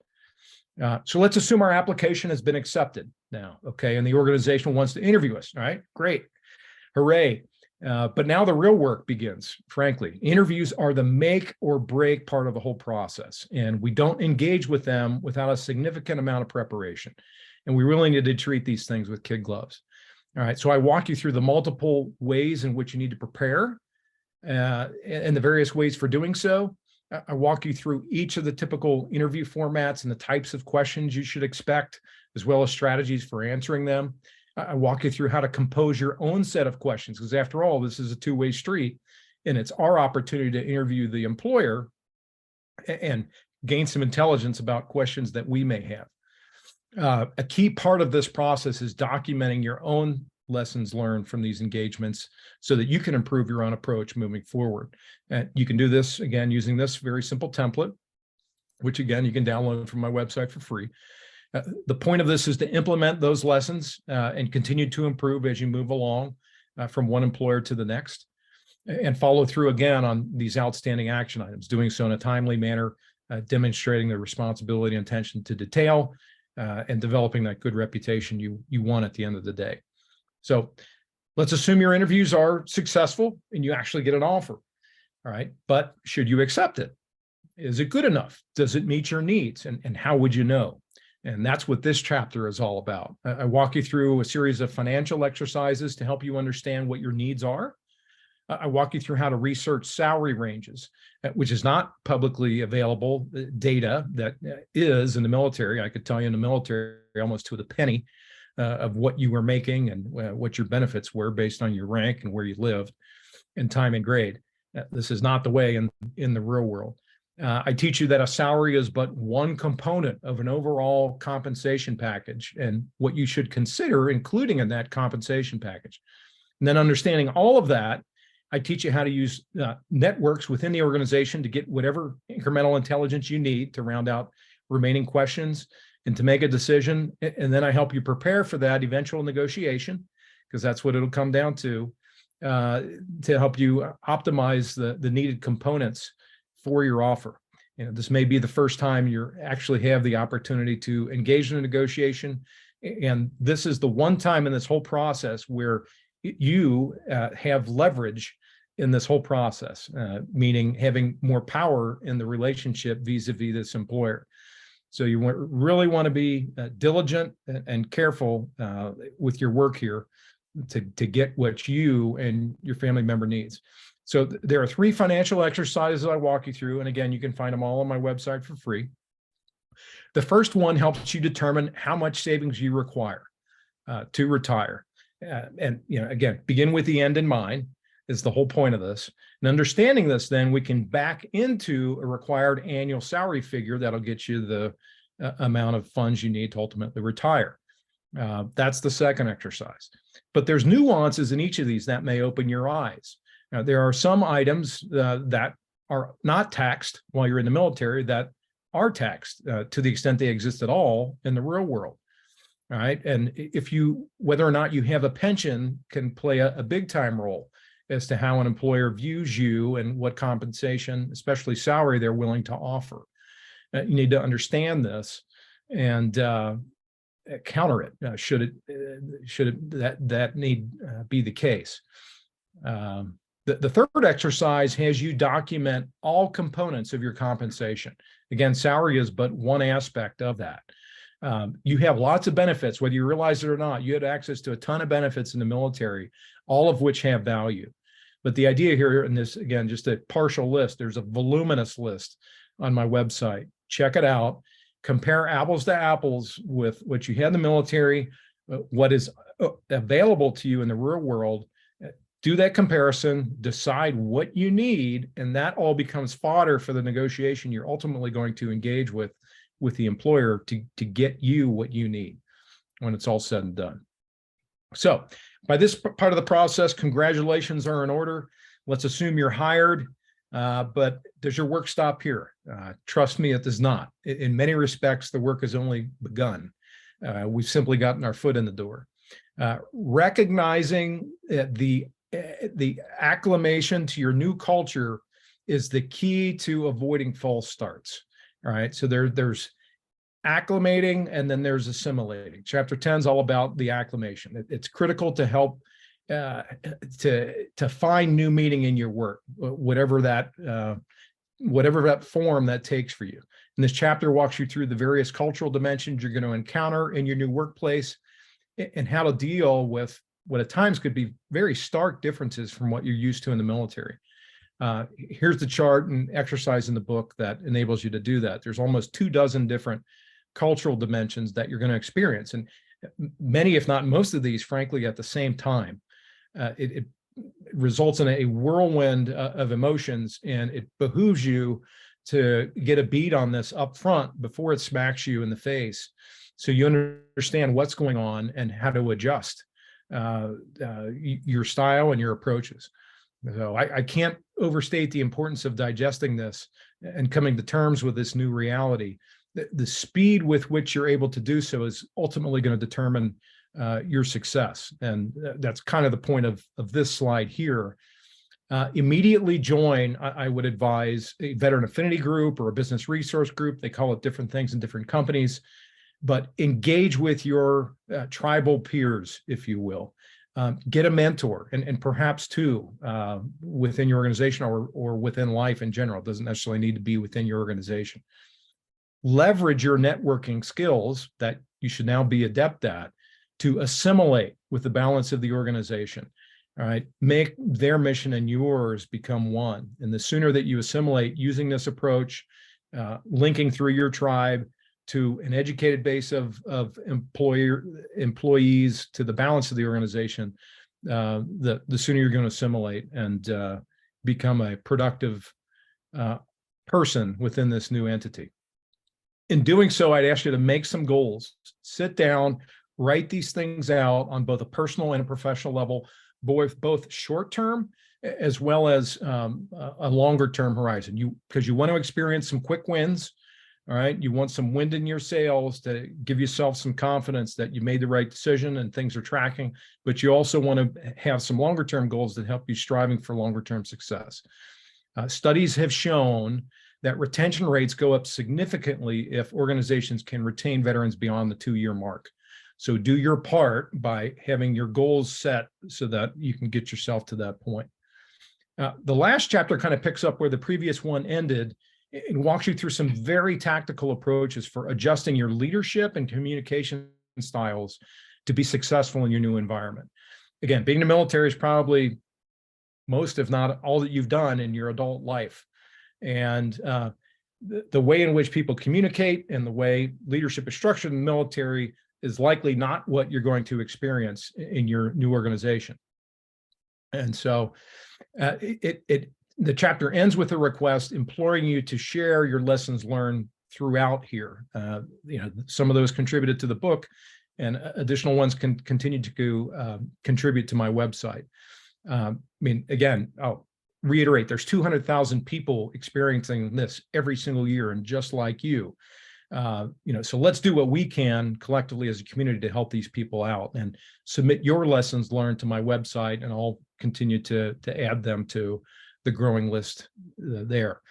So let's assume our application has been accepted now, okay, and the organization wants to interview us. All right, great, hooray. But now the real work begins, frankly. Interviews are the make or break part of the whole process, and we don't engage with them without a significant amount of preparation. And we really need to treat these things with kid gloves. All right, so I walk you through the multiple ways in which you need to prepare and the various ways for doing so. I walk you through each of the typical interview formats and the types of questions you should expect, as well as strategies for answering them. I walk you through how to compose your own set of questions, because after all, this is a two-way street, and it's our opportunity to interview the employer and gain some intelligence about questions that we may have. A key part of this process is documenting your own lessons learned from these engagements so that you can improve your own approach moving forward. And you can do this, again, using this very simple template, which, again, you can download from my website for free. The point of this is to implement those lessons and continue to improve as you move along from one employer to the next, and follow through again on these outstanding action items, doing so in a timely manner, demonstrating the responsibility and attention to detail, and developing that good reputation you want at the end of the day. So let's assume your interviews are successful and you actually get an offer. All right, but should you accept it? Is it good enough? Does it meet your needs? And how would you know? And that's what this chapter is all about. I walk you through a series of financial exercises to help you understand what your needs are. I walk you through how to research salary ranges, which is not publicly available data that is in the military. I could tell you in the military almost to the penny of what you were making and what your benefits were based on your rank and where you lived and time and grade. This is not the way in the real world. I teach you that a salary is but one component of an overall compensation package and what you should consider including in that compensation package. And then understanding all of that, I teach you how to use networks within the organization to get whatever incremental intelligence you need to round out remaining questions and to make a decision. And then I help you prepare for that eventual negotiation, because that's what it'll come down to help you optimize the needed components for your offer. This may be the first time you actually have the opportunity to engage in a negotiation. And this is the one time in this whole process where you have leverage in this whole process, meaning having more power in the relationship vis-a-vis this employer. So you really want to be diligent and careful with your work here to get what you and your family member needs. So there are 3 financial exercises I walk you through. And again, you can find them all on my website for free. The first one helps you determine how much savings you require to retire. And again, begin with the end in mind is the whole point of this. And understanding this, then we can back into a required annual salary figure that'll get you the amount of funds you need to ultimately retire. That's the second exercise. But there's nuances in each of these that may open your eyes. Now, there are some items that are not taxed while you're in the military that are taxed to the extent they exist at all in the real world. All right. And whether or not you have a pension can play a big time role as to how an employer views you and what compensation, especially salary, they're willing to offer. You need to understand this and counter it. Should it that need be the case? The third exercise has you document all components of your compensation. Again, salary is but one aspect of that. You have lots of benefits, whether you realize it or not. You had access to a ton of benefits in the military, all of which have value. But the idea here in this, again, just a partial list, there's a voluminous list on my website. Check it out. Compare apples to apples with what you had in the military, what is available to you in the real world. Do that comparison, decide what you need, and that all becomes fodder for the negotiation you're ultimately going to engage with the employer to get you what you need when it's all said and done. So by this part of the process, congratulations are in order. Let's assume you're hired, but does your work stop here? Trust me, it does not. In many respects, the work has only begun. We've simply gotten our foot in the door. Recognizing the acclimation to your new culture is the key to avoiding false starts. All right, so there's acclimating and then there's assimilating. Chapter 10 is all about the acclimation. It's critical to help to find new meaning in your work, whatever that form that takes for you. And this chapter walks you through the various cultural dimensions you're going to encounter in your new workplace and how to deal with what at times could be very stark differences from what you're used to in the military. Here's the chart and exercise in the book that enables you to do that. There's almost 24 different cultural dimensions that you're going to experience. And many, if not most of these, frankly, at the same time. It results in a whirlwind of emotions, and it behooves you to get a beat on this up front before it smacks you in the face, so you understand what's going on and how to adjust your style and your approaches. So I can't overstate the importance of digesting this and coming to terms with this new reality. The speed with which you're able to do so is ultimately going to determine your success. And that's kind of the point of this slide here. Immediately join, I would advise, a veteran affinity group or a business resource group. They call it different things in different companies, but engage with your tribal peers, if you will. Get a mentor, and perhaps two within your organization or within life in general. It doesn't necessarily need to be within your organization. Leverage your networking skills that you should now be adept at to assimilate with the balance of the organization. All right, make their mission and yours become one. And the sooner that you assimilate using this approach, linking through your tribe to an educated base of employees to the balance of the organization, the sooner you're going to assimilate and become a productive person within this new entity. In doing so, I'd ask you to make some goals. Sit down, write these things out on both a personal and a professional level, both short-term as well as a longer-term horizon. Because you want to experience some quick wins. All right, you want some wind in your sails to give yourself some confidence that you made the right decision and things are tracking, but you also want to have some longer term goals that help you striving for longer term success. Studies have shown that retention rates go up significantly if organizations can retain veterans beyond the 2-year mark. So do your part by having your goals set so that you can get yourself to that point. The last chapter kind of picks up where the previous one ended. It walks you through some very tactical approaches for adjusting your leadership and communication styles to be successful in your new environment. Again, being in the military is probably most, if not all, that you've done in your adult life. And the way in which people communicate and the way leadership is structured in the military is likely not what you're going to experience in your new organization. And so the chapter ends with a request imploring you to share your lessons learned throughout here. Some of those contributed to the book, and additional ones can continue to contribute to my website. Again, I'll reiterate, there's 200,000 people experiencing this every single year, and just like you. So let's do what we can collectively as a community to help these people out, and submit your lessons learned to my website, and I'll continue to add them to the growing list there.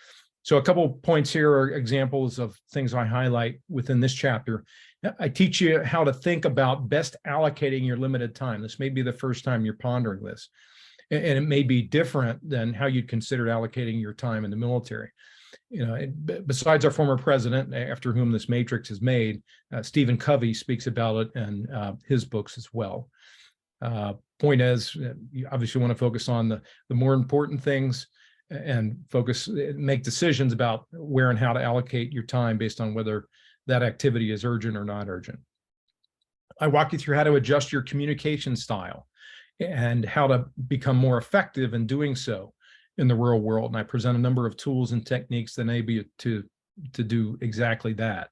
So a couple of points here are examples of things I highlight within this chapter. I teach you how to think about best allocating your limited time. This may be the first time you're pondering this. And it may be different than how you'd considered allocating your time in the military. Besides our former president, after whom this matrix is made, Stephen Covey speaks about it in his books as well. Point is, you obviously want to focus on the more important things and make decisions about where and how to allocate your time based on whether that activity is urgent or not urgent. I walk you through how to adjust your communication style and how to become more effective in doing so in the real world. And I present a number of tools and techniques that enable you to do exactly that.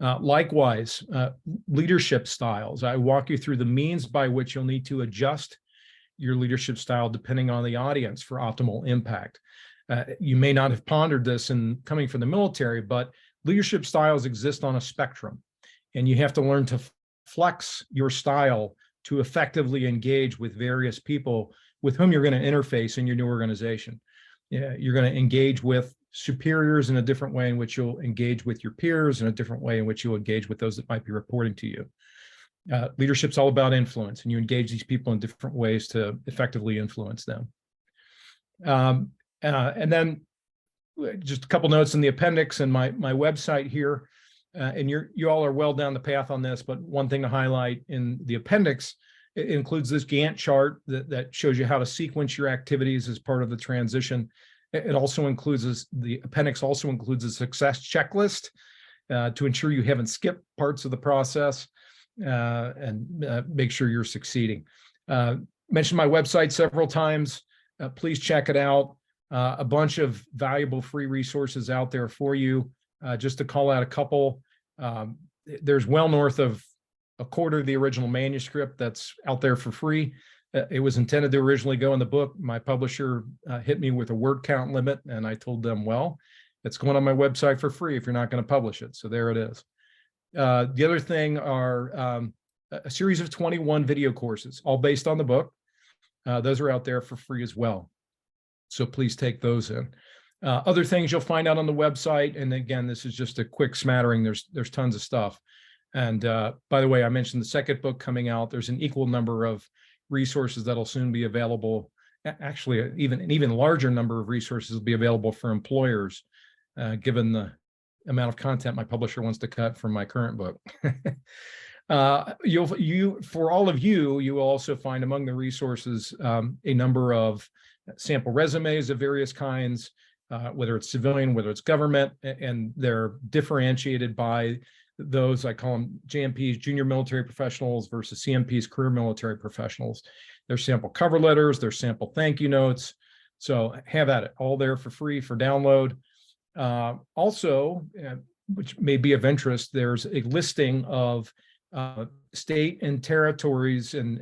Likewise, leadership styles. I walk you through the means by which you'll need to adjust your leadership style depending on the audience for optimal impact. You may not have pondered this in coming from the military, but leadership styles exist on a spectrum, and you have to learn to flex your style to effectively engage with various people with whom you're going to interface in your new organization. You're going to engage with superiors in a different way in which you'll engage with your peers, in a different way in which you'll engage with those that might be reporting to you. Leadership's all about influence, and you engage these people in different ways to effectively influence them. And then just a couple notes in the appendix and my website here. And you all are well down the path on this, but one thing to highlight in the appendix, it includes this Gantt chart that shows you how to sequence your activities as part of the transition. It also includes the appendix also includes a success checklist to ensure you haven't skipped parts of the process and make sure you're succeeding. Mentioned my website several times. Please check it out. A bunch of valuable free resources out there for you. Just to call out a couple, there's well north of a quarter of the original manuscript that's out there for free. It was intended to originally go in the book. My publisher hit me with a word count limit, and I told them, well, it's going on my website for free if you're not going to publish it. So there it is. The other thing are a series of 21 video courses, all based on the book. Those are out there for free as well. So please take those in. Other things you'll find out on the website, and again, this is just a quick smattering. There's tons of stuff. And by the way, I mentioned the second book coming out. There's an equal number of resources that'll soon be available. Actually, an even larger number of resources will be available for employers, given the amount of content my publisher wants to cut from my current book. For all of you, you will also find among the resources a number of sample resumes of various kinds, whether it's civilian, whether it's government, and they're differentiated by those, I call them JMPs, junior military professionals, versus CMPs, career military professionals. There's sample cover letters, there's sample thank you notes. So have at it, all there for free for download. Also, which may be of interest, there's a listing of state and territories and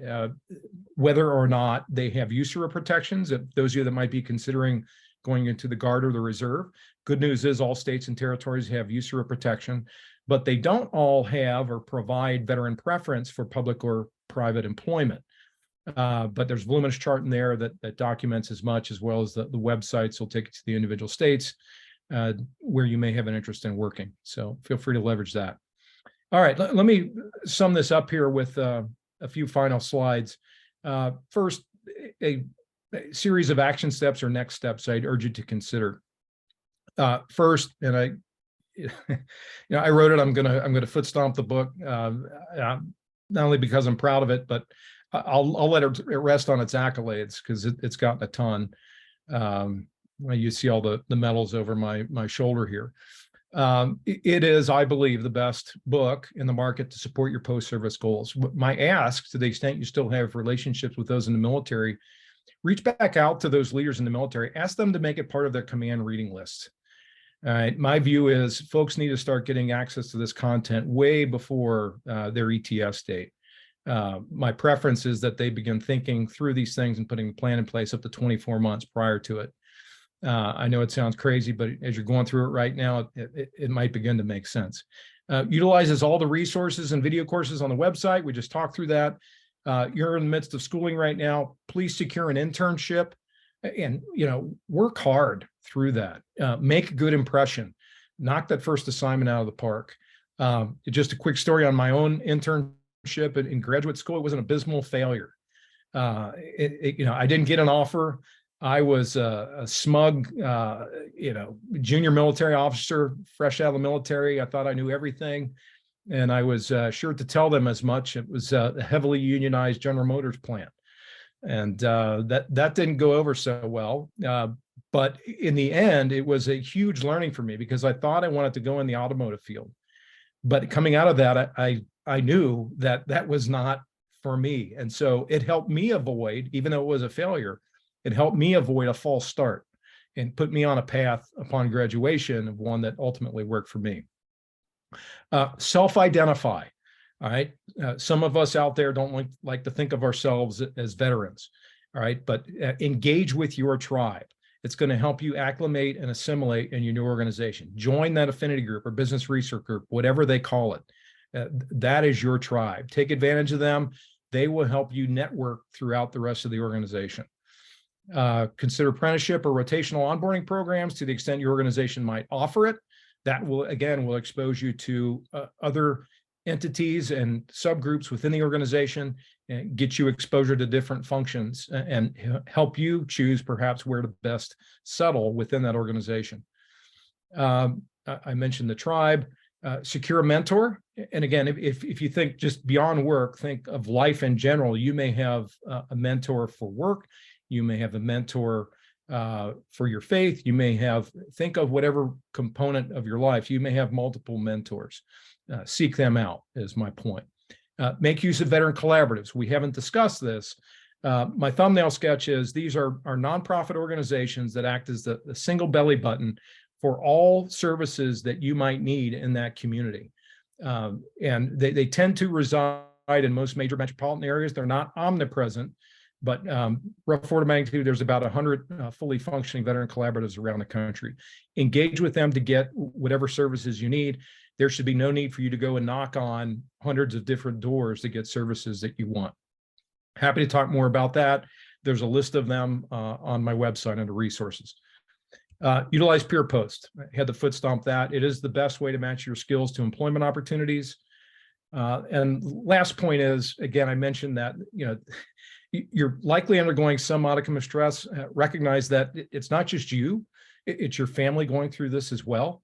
whether or not they have USERA protections. If those of you that might be considering going into the Guard or the Reserve, good news is all states and territories have USERA protection, but they don't all have or provide veteran preference for public or private employment. But there's a voluminous chart in there that documents as much, as well as the websites will take you to the individual states where you may have an interest in working. So feel free to leverage that. All right, let me sum this up here with a few final slides. First, a series of action steps or next steps I'd urge you to consider. First, and I wrote it. I'm gonna foot stomp the book, not only because I'm proud of it, but I'll let it rest on its accolades, because it's gotten a ton. You see all the medals over my shoulder here. It is, I believe, the best book in the market to support your post-service goals. My ask, to the extent you still have relationships with those in the military, reach back out to those leaders in the military, ask them to make it part of their command reading list. All right, my view is folks need to start getting access to this content way before their ETS date. My preference is that they begin thinking through these things and putting a plan in place up to 24 months prior to it. I know it sounds crazy, but as you're going through it right now, it might begin to make sense. Utilizes all the resources and video courses on the website. We just talked through that. You're in the midst of schooling right now. Please secure an internship and, work hard through that. Make a good impression. Knock that first assignment out of the park. Just a quick story on my own internship in graduate school. It was an abysmal failure. I didn't get an offer. I was a smug, junior military officer, fresh out of the military. I thought I knew everything, and I was sure to tell them as much. It was a heavily unionized General Motors plant, and that didn't go over so well. But in the end, it was a huge learning for me because I thought I wanted to go in the automotive field. But coming out of that, I knew that was not for me. And so it helped me avoid, even though it was a failure, it helped me avoid a false start and put me on a path upon graduation of one that ultimately worked for me. Self-identify. All right. Some of us out there don't like to think of ourselves as veterans. All right. But engage with your tribe. It's going to help you acclimate and assimilate in your new organization. Join that affinity group or business research group, whatever they call it. That is your tribe. Take advantage of them. They will help you network throughout the rest of the organization. Consider apprenticeship or rotational onboarding programs to the extent your organization might offer it. That will expose you to other entities and subgroups within the organization and get you exposure to different functions and help you choose perhaps where to best settle within that organization. I mentioned the tribe. Secure a mentor. And again, if you think just beyond work, think of life in general. You may have a mentor for work. You may have a mentor for your faith. You may think of whatever component of your life. You may have multiple mentors. Seek them out is my point. Make use of veteran collaboratives. We haven't discussed this. My thumbnail sketch is these are nonprofit organizations that act as the single belly button for all services that you might need in that community. And they tend to reside in most major metropolitan areas. They're not omnipresent, but rough order of magnitude, there's about 100 fully functioning veteran collaboratives around the country. Engage with them to get whatever services you need. There should be no need for you to go and knock on hundreds of different doors to get services that you want. Happy to talk more about that. There's a list of them on my website under resources. Utilize Purepost. I had to foot stomp that. It is the best way to match your skills to employment opportunities. And last point is, again, I mentioned that, you're likely undergoing some modicum of stress. Recognize that it's not just you, it's your family going through this as well.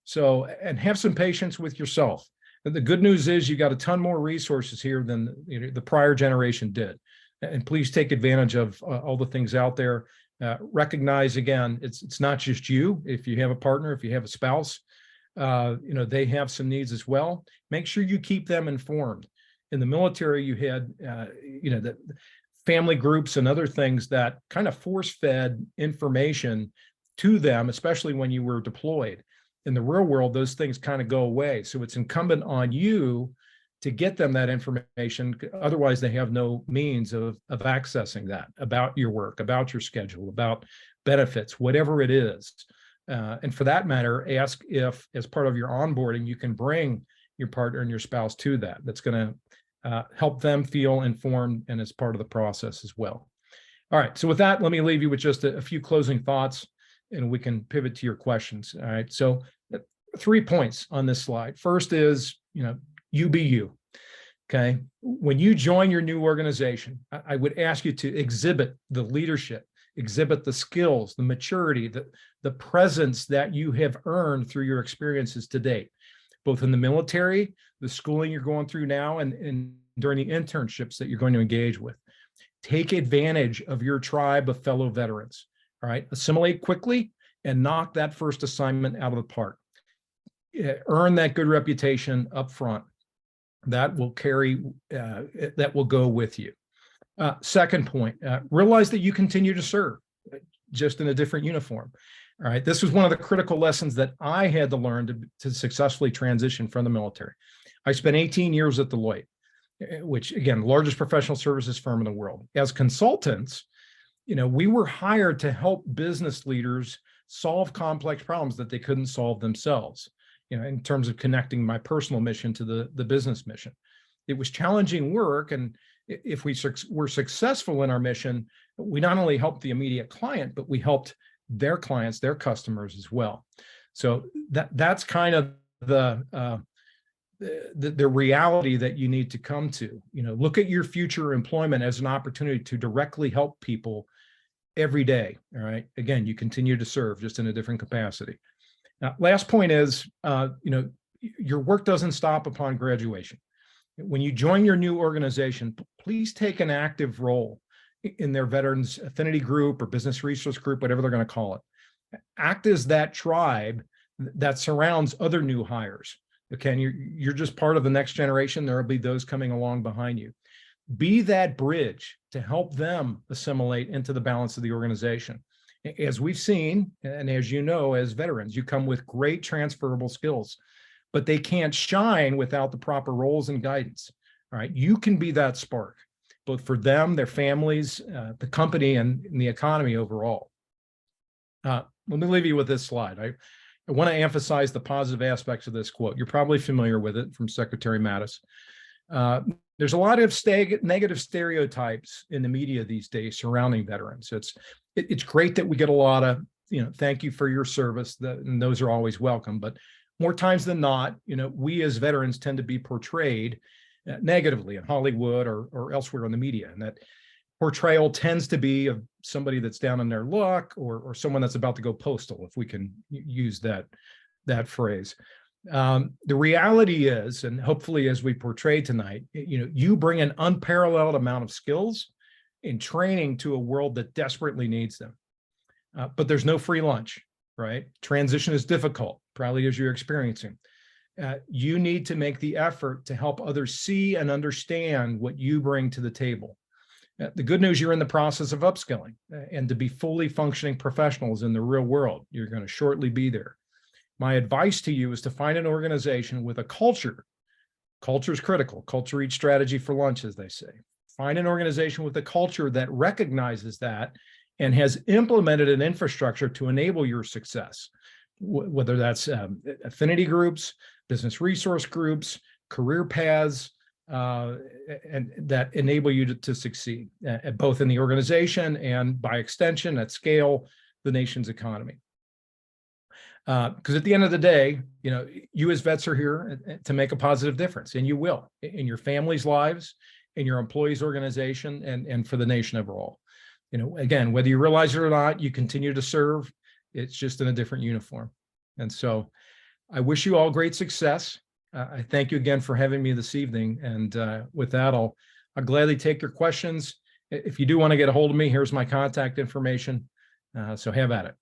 So, and have some patience with yourself. The good news is you got a ton more resources here than the prior generation did. And please take advantage of all the things out there. Recognize, again, it's not just you. If you have a partner, if you have a spouse, they have some needs as well. Make sure you keep them informed. In the military, you had, the family groups and other things that kind of force-fed information to them, especially when you were deployed. In the real world, those things kind of go away. So it's incumbent on you to get them that information. Otherwise, they have no means of accessing that about your work, about your schedule, about benefits, whatever it is. And for that matter, ask if, as part of your onboarding, you can bring your partner and your spouse to that. That's going to help them feel informed and as part of the process as well. All right. So with that, let me leave you with just a few closing thoughts, and we can pivot to your questions. All right. So 3 points on this slide. First is, you be you. Okay. When you join your new organization, I would ask you to exhibit the leadership, exhibit the skills, the maturity, the presence that you have earned through your experiences to date, both in the military, the schooling you're going through now, and during the internships that you're going to engage with. Take advantage of your tribe of fellow veterans. All right. Assimilate quickly and knock that first assignment out of the park. Earn that good reputation up front. That will go with you. Second point, realize that you continue to serve, just in a different uniform. All right. This was one of the critical lessons that I had to learn to successfully transition from the military. I spent 18 years at Deloitte, which, again, largest professional services firm in the world. As consultants, we were hired to help business leaders solve complex problems that they couldn't solve themselves, in terms of connecting my personal mission to the business mission. It was challenging work. And if we were successful in our mission, we not only helped the immediate client, but we helped their clients, their customers as well. So that's kind of the the reality that you need to come to. Look at your future employment as an opportunity to directly help people every day. All right. Again, you continue to serve, just in a different capacity. Now, last point is, your work doesn't stop upon graduation. When you join your new organization, please take an active role in their veterans affinity group or business resource group, whatever they're going to call it. Act as that tribe that surrounds other new hires. Okay, and you're just part of the next generation. There will be those coming along behind you. Be that bridge to help them assimilate into the balance of the organization. As we've seen, and as you know, as veterans, you come with great transferable skills, but they can't shine without the proper roles and guidance. All right, you can be that spark, both for them, their families, the company, and the economy overall. Let me leave you with this slide. I want to emphasize the positive aspects of this quote. You're probably familiar with it from Secretary Mattis. There's a lot of negative stereotypes in the media these days surrounding veterans. It's great that we get a lot of, thank you for your service, and those are always welcome. But more times than not, we as veterans tend to be portrayed negatively in Hollywood or elsewhere in the media, and that portrayal tends to be of somebody that's down on their luck or someone that's about to go postal, if we can use that phrase. The reality is, and hopefully as we portray tonight, you bring an unparalleled amount of skills and training to a world that desperately needs them. But there's no free lunch, right? Transition is difficult, probably as you're experiencing. You need to make the effort to help others see and understand what you bring to the table. The good news, you're in the process of upskilling, and to be fully functioning professionals in the real world. You're going to shortly be there. My advice to you is to find an organization with a culture. Culture is critical. Culture eats strategy for lunch, as they say. Find an organization with a culture that recognizes that and has implemented an infrastructure to enable your success, whether that's affinity groups, business resource groups, career paths, and that enable you to succeed, both in the organization and by extension, at scale, the nation's economy. Because at the end of the day, you as vets are here to make a positive difference, and you will, in your family's lives, in your employees' organization, and for the nation overall. Again, whether you realize it or not, you continue to serve. It's just in a different uniform. And so I wish you all great success. I thank you again for having me this evening. And with that, I'll gladly take your questions. If you do want to get a hold of me, here's my contact information. So have at it.